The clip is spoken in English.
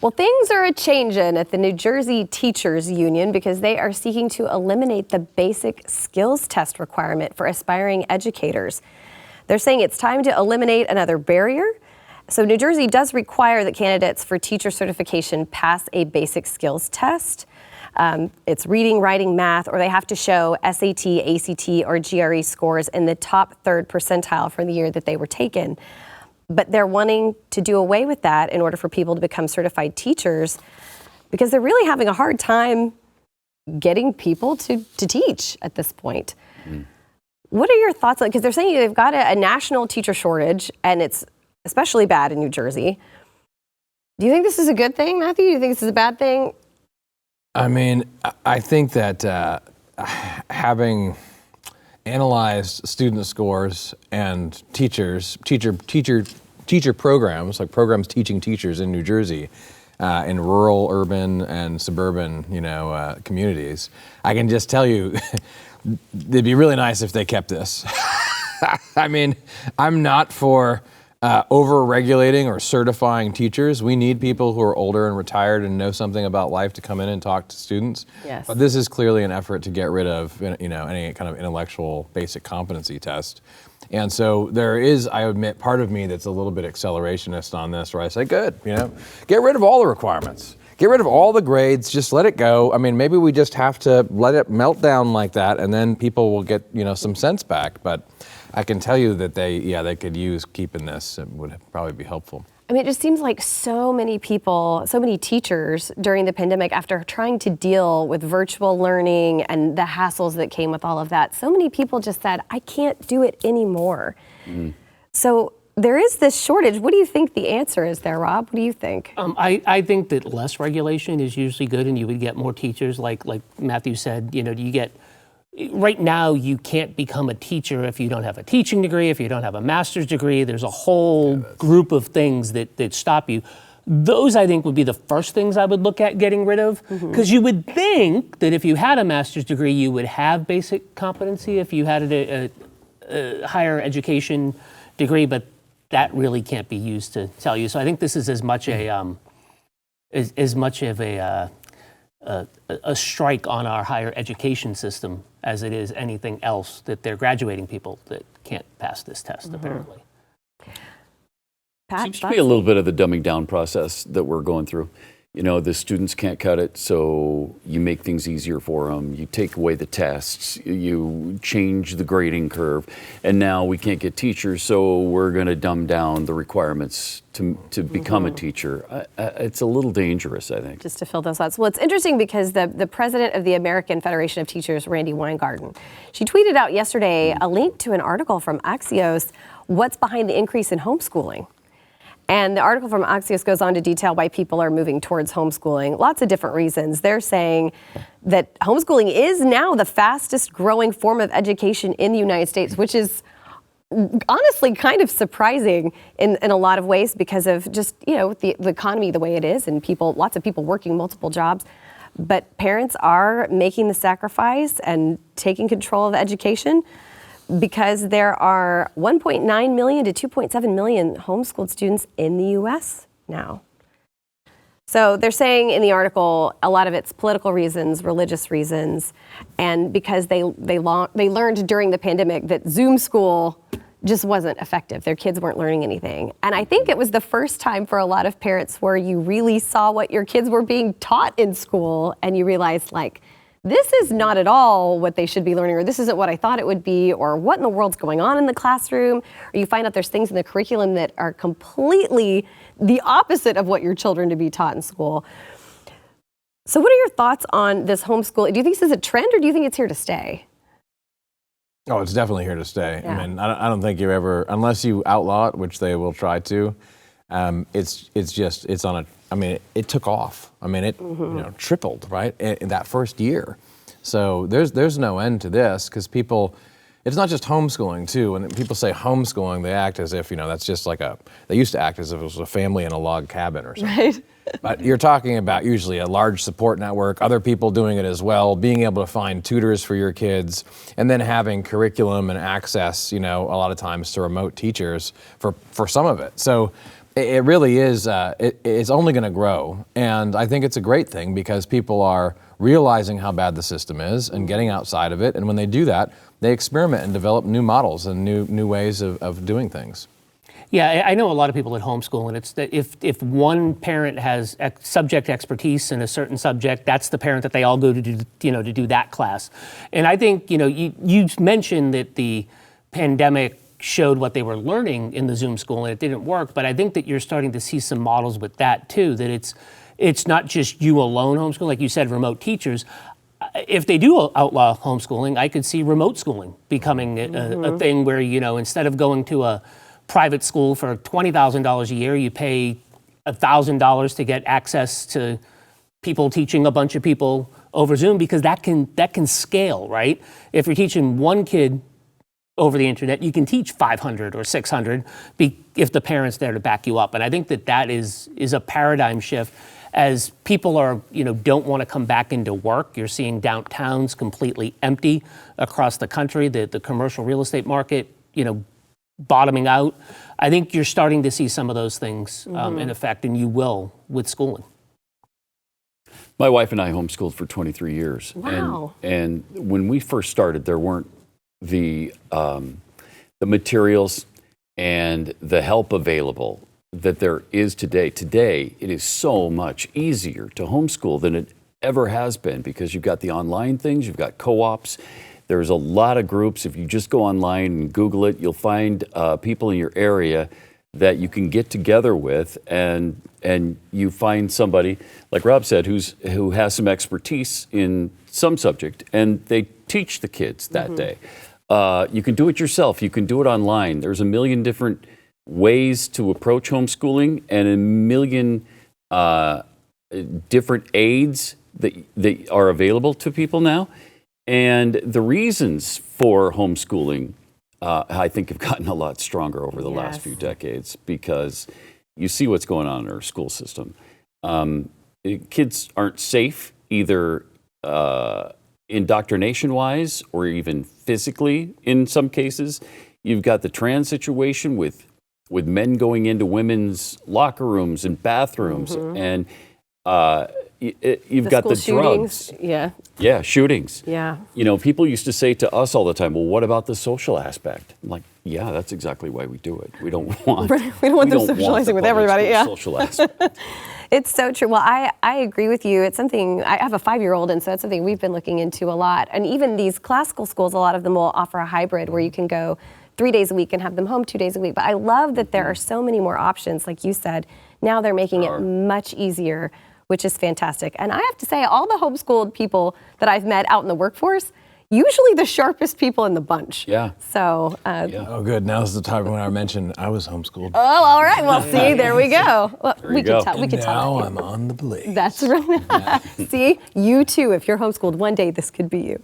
Well, things are a-changin' at the New Jersey Teachers Union because they are seeking to eliminate the basic skills test requirement for aspiring educators. They're saying it's time to eliminate another barrier. So New Jersey does require that candidates for teacher certification pass a basic skills test. It's reading, writing, math, or they have to show SAT, ACT, or GRE scores in the top third percentile from the year that they were taken. But they're wanting to do away with that in order for people to become certified teachers because they're really having a hard time getting people to teach at this point. What are your thoughts on, because they're saying they've got a national teacher shortage and it's especially bad in New Jersey. Do you think this is a good thing, Matthew? Do you think this is a bad thing? I mean, I think that having analyzed student scores and teacher programs, like programs teaching teachers in New Jersey, in rural, urban, and suburban, communities, I can just tell you, it'd be really nice if they kept this. I mean, I'm not for over-regulating or certifying teachers. We need people who are older and retired and know something about life to come in and talk to students. Yes. But this is clearly an effort to get rid of, any kind of intellectual basic competency test. And so there is, I admit, part of me that's a little bit accelerationist on this, where I say, good, get rid of all the requirements. Get rid of all the grades, just let it go. I mean, maybe we just have to let it melt down like that, and then people will get, some sense back. But I can tell you that they could use keeping this. It would probably be helpful. I mean, it just seems like so many people, so many teachers during the pandemic, after trying to deal with virtual learning and the hassles that came with all of that, so many people just said, I can't do it anymore. So there is this shortage. What do you think the answer is there, Rob? What do you think? I think that less regulation is usually good, and you would get more teachers. Like Matthew said, you get. Right now, you can't become a teacher if you don't have a teaching degree, if you don't have a master's degree. There's a whole group of things that stop you. Those, I think, would be the first things I would look at getting rid of. Because you would think that if you had a master's degree, you would have basic competency if you had a higher education degree, but that really can't be used to tell you. So I think this is as much of a strike on our higher education system as it is anything else, that they're graduating people that can't pass this test, apparently. Pat, Seems to be a little bit of the dumbing down process that we're going through. The students can't cut it, so you make things easier for them. You take away the tests, you change the grading curve, and now we can't get teachers, so we're going to dumb down the requirements to become a teacher. It's a little dangerous, I think. Just to fill those slots. Well, it's interesting because the president of the American Federation of Teachers, Randi Weingarten, she tweeted out yesterday a link to an article from Axios, what's behind the increase in homeschooling. And the article from Axios goes on to detail why people are moving towards homeschooling. Lots of different reasons. They're saying that homeschooling is now the fastest growing form of education in the United States, which is honestly kind of surprising in a lot of ways because of just, the economy the way it is and lots of people working multiple jobs. But parents are making the sacrifice and taking control of education, because there are 1.9 million to 2.7 million homeschooled students in the U.S. now. So they're saying in the article, a lot of it's political reasons, religious reasons, and because they learned during the pandemic that Zoom school just wasn't effective. Their kids weren't learning anything. And I think it was the first time for a lot of parents where you really saw what your kids were being taught in school, and you realized, this is not at all what they should be learning, or this isn't what I thought it would be, or what in the world's going on in the classroom, or you find out there's things in the curriculum that are completely the opposite of what your children to be taught in school. So what are your thoughts on this homeschool? Do you think this is a trend, or do you think it's here to stay? Oh, it's definitely here to stay. Yeah. I mean, I don't think you ever, unless you outlaw it, which they will try to, it took off. I mean, it tripled, right, in that first year. So there's no end to this, because it's not just homeschooling too. When people say homeschooling, they act as if, that's just they used to act as if it was a family in a log cabin or something. Right. But you're talking about usually a large support network, other people doing it as well, being able to find tutors for your kids, and then having curriculum and access, a lot of times to remote teachers for some of it. So It really is. It's only going to grow, and I think it's a great thing because people are realizing how bad the system is and getting outside of it. And when they do that, they experiment and develop new models and new ways of doing things. Yeah, I know a lot of people that homeschool, and it's that if one parent has subject expertise in a certain subject, that's the parent that they all go to do, to do that class. And I think, you mentioned that the pandemic showed what they were learning in the Zoom school and it didn't work, but I think that you're starting to see some models with that too, that it's not just you alone homeschool, like you said, remote teachers. If they do outlaw homeschooling, I could see remote schooling becoming a thing where, instead of going to a private school for $20,000 a year, you pay $1,000 to get access to people teaching a bunch of people over Zoom, because that can scale, right? If you're teaching one kid over the internet, you can teach 500 or 600 if the parent's there to back you up. And I think that is a paradigm shift as people are, don't want to come back into work. You're seeing downtowns completely empty across the country, the commercial real estate market, bottoming out. I think you're starting to see some of those things in effect, and you will with schooling. My wife and I homeschooled for 23 years. Wow. And when we first started, there weren't the materials and the help available that there is today. Today, it is so much easier to homeschool than it ever has been, because you've got the online things, you've got co-ops. There's a lot of groups. If you just go online and Google it, you'll find people in your area that you can get together with, and you find somebody, like Rob said, who has some expertise in some subject, and they teach the kids that day. You can do it yourself. You can do it online. There's a million different ways to approach homeschooling, and a million different aids that are available to people now. And the reasons for homeschooling, I think, have gotten a lot stronger over the last few decades, because you see what's going on in our school system. Kids aren't safe, either indoctrination-wise or even physically in some cases. You've got the trans situation with men going into women's locker rooms and bathrooms, and you've got the drugs. Yeah, shootings. Yeah. People used to say to us all the time, well, what about the social aspect? I'm like, yeah, that's exactly why we do it. We don't want them socializing with everybody. Yeah. Social aspect. It's so true. Well, I agree with you. It's something, I have a 5-year-old, and so it's something we've been looking into a lot. And even these classical schools, a lot of them will offer a hybrid where you can go 3 days a week and have them home 2 days a week. But I love that there are so many more options. Like you said, now they're making it much easier, which is fantastic. And I have to say, all the homeschooled people that I've met out in the workforce, usually the sharpest people in the bunch. Yeah. So. Oh, good. Now's the time when I mentioned I was homeschooled. Oh, all right. Well, see, there we go. Well, we can tell. We can tell. Now I'm on the Blaze. That's right. See, you too. If you're homeschooled, one day this could be you.